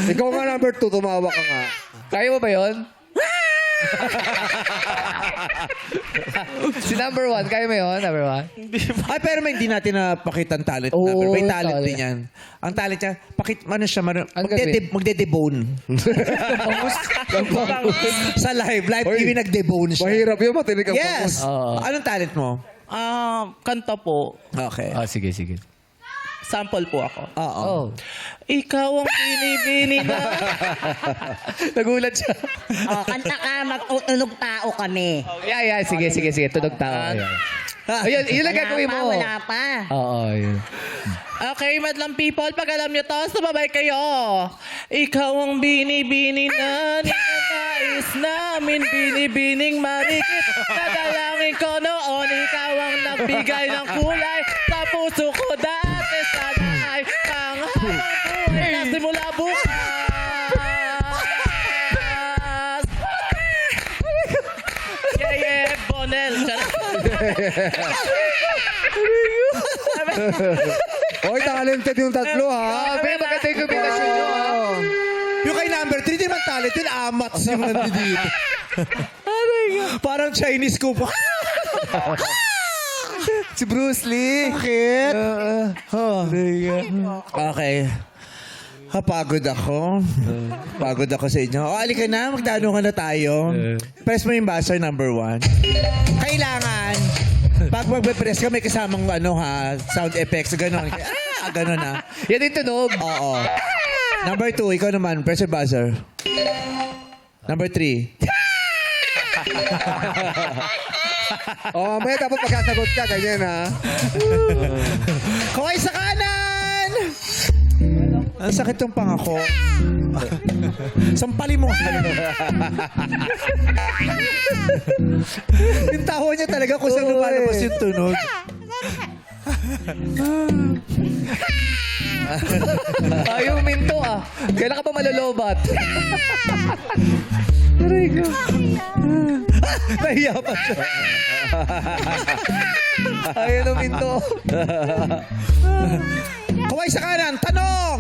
Ikaw nga number 2, tumawa ka nga. Kaya mo ba yun? Si number 1, kaya mo yun? Number 1? Ay, pero may hindi natin napakita ang talent. Oo, May talent talent. din yan. Ang talent niya, ano siya, Ang gagawin? magde-debone. Sa live TV nag-debone siya. Mahirap yun, matinig ang Yes! Oo. Anong talent mo? Kanta po. Okay. Oh, sige, sige. Sample po ako. Oo. Oh. Ikaw ang binibini na. Nagulat siya. Oh, kanta ka, magtutunog tao kami. Yeah, sige, sige, sige. Tunog tao. Ayan. Ayun, yun lang gagawin mo. Wala pa. Oo, yun. Okay, madlang people, pag alam nyo to, sumabay kayo. Ikaw ang binibini na ninanais namin, binibining marikit. Nadalangin ko noon, ikaw ang nagbigay ng kulay sa puso ko dati. Sana ay panghabang buhay na simula bukas. Yeah, Bonel. Oy, talented yung tatlo, ha? May maganda yung kombinasyon nyo, ha? Yung kay number 3, di naman talent yun. Amats yung nandito. Parang Chinese kupo. Si Bruce Lee. Bakit? Okay. Pagod ako. Pagod ako sa inyo. O, alika na. Magdano ka na tayo. Press mo yung buzzer, number 1. Kailangan, pag magbe-press ka, may kasamang sound effects. Ganon. Ganon na. Yan yung tunog. Oo. Number 2, ikaw naman. Press your buzzer. Number 3. Oh, may dapat pagkasagot ka, ganyan, ha? Kaway sa kanan! Ang sakit yung pangako. Sampali mo. Yung tawa niya talaga kung saan lumalabas yung tunog. Ayaw minto, ah. Kailan ka ba malolobat? Nahiya pa siya. Ayaw ng minto. Kaway sa kanan, tanong!